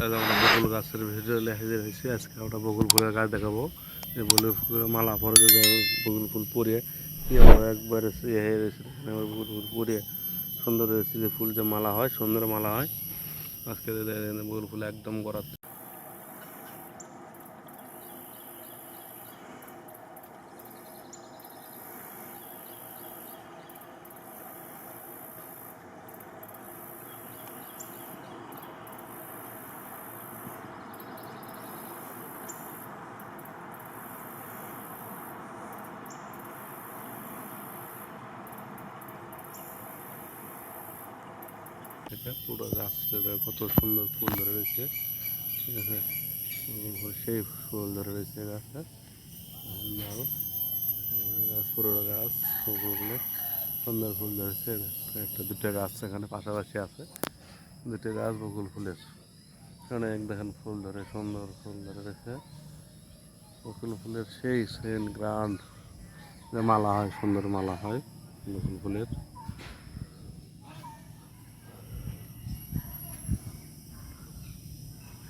আমরা বকুল গাছের ভিডিও হাজির হয়েছি। আজকে আমরা বকুল ফুলের গাছ দেখাবো। এই বকুল ফুলের মালা পরে যদি বকুল ফুল পরিয়ে কি হবে, একবারে বকুল ফুল পরিয়ে সুন্দর হয়েছে। যে ফুল যে মালা হয়, সুন্দর মালা হয়। আজকে বকুল ফুল একদম গড়া থেকে পুরো গাছটা কত সুন্দর ফুল ধরে রয়েছে। ঠিক আছে, সেই ফুল ধরে রয়েছে গাছটা। গাছ পুরো গাছ ফুলগুলো সুন্দর ফুল ধরেছে। একটা দুটো গাছ এখানে পাশাপাশি আছে, দুটো গাছ বকুল ফুলের। এখানে এক দেখেন ফুল ধরে, সুন্দর ফুল ধরে রয়েছে। বকুল ফুলের সেই সেন গ্রান্ড যে মালা হয়, সুন্দর মালা হয় বকুল ফুলের।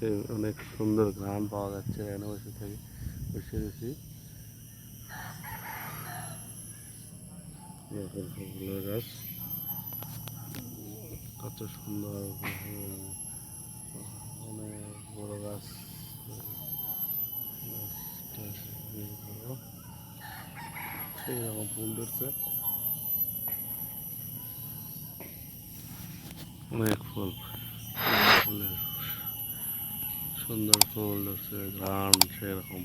সে অনেক সুন্দর ঘ্রাণ পাওয়া যাচ্ছে এখানে বসে থেকে, বসে রয়েছি। ফুলের গাছ কত সুন্দর, অনেক বড় গাছ। সেই রকম ফুল ধরছে, অনেক ফুল, ফুলের সুন্দর ফুল ধরছে, ঘ্রাণ সেরকম।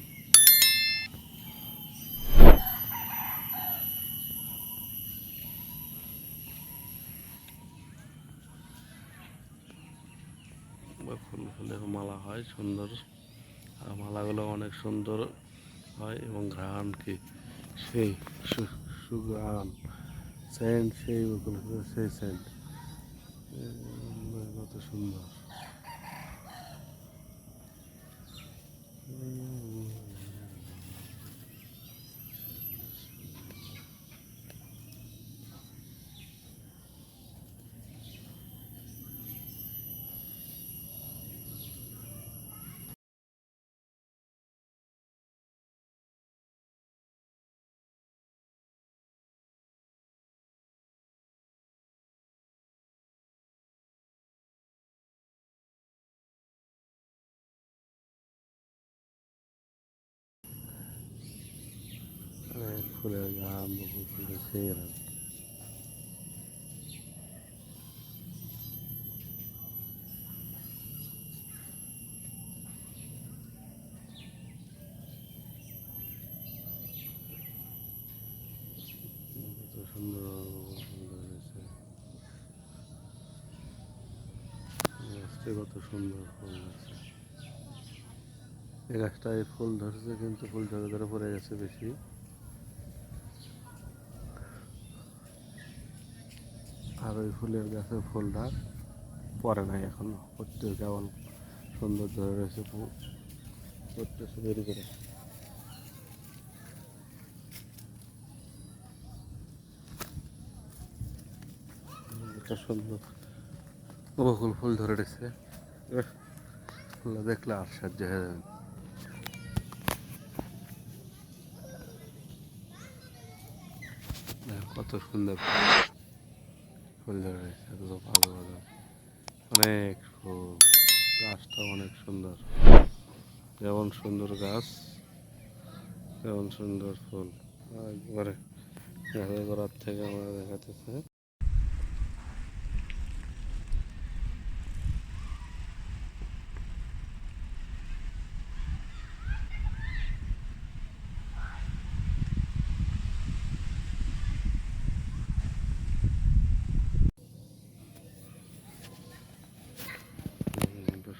ফুল ফুলের মালা হয় সুন্দর, আর মালাগুলো অনেক সুন্দর হয় এবং ঘ্রাণ কি সেই সুঘ্রাণ সেন্ট, সেই বকুল ফুলের সেই সেন্ট কত সুন্দর। ফুলের ঘ্রাণ বকুল ফুলের সেই ঘ্রাণ। কত সুন্দর ফুল ধরেছে গাছটি, কত সুন্দর ফুল ধরেছে এই গাছটায়। ফুল ধরেছে কিন্তু ফুল ধরে ধরে পড়ে গেছে বেশি। আর ওই ফুলের গাছের ফুলটা পরে নাই এখনো, পড়তে কেমন সুন্দর ধরে রয়েছে, পড়তেছে দেরি করে। একটা সুন্দর বকুল ফুল ধরে রয়েছে, দেখলে আশ্চর্য হয়ে যাবেন। কত সুন্দর ফুল ধরে রয়েছে, ভালো ভালো অনেক ফুল। গাছটা অনেক সুন্দর, যেমন সুন্দর গাছ তেমন সুন্দর ফুল। একবারে গাছের গোড়ার থেকে আমরা দেখাতেছে।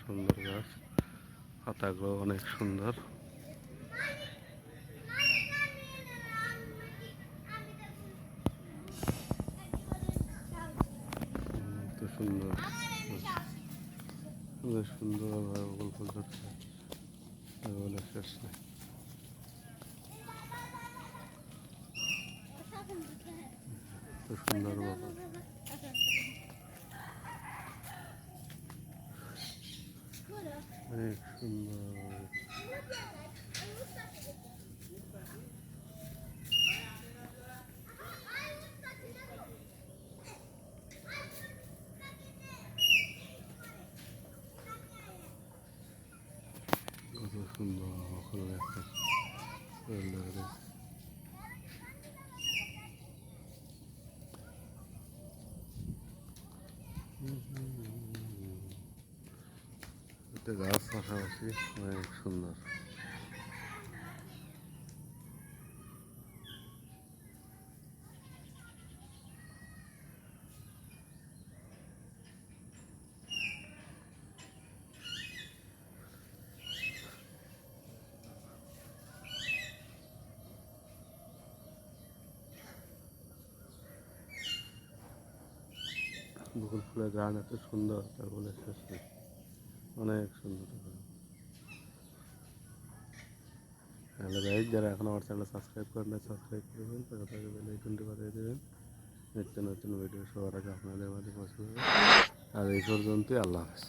সুন্দর গাছ, পাতাগুলো অনেক সুন্দর, সুন্দর সুন্দরভাবে বকুল ফুল ধরছে, বলে শেষ নেই। সুন্দর বকুল। অনেক সুন্দর। কত সুন্দর ফুল একটা ফুল ধরেছে। একটা গাছ পাশাপাশি অনেক সুন্দর। বকুল ফুলের গান এত সুন্দর তার বলে শেষ নেই, অনেক সুন্দর। হ্যালো গাইজ, যারা এখন আমার চ্যানেল সাবস্ক্রাইব করেন না সাবস্ক্রাইব করবেন, তাকে তাকে বেল আইকনটি বাজিয়ে দেবেন, নিত্য নতুন ভিডিও সবার আগে আপনাদের মাঝে পৌঁছে যাবে। আর এই পর্যন্তই, আল্লাহ হাফেজ।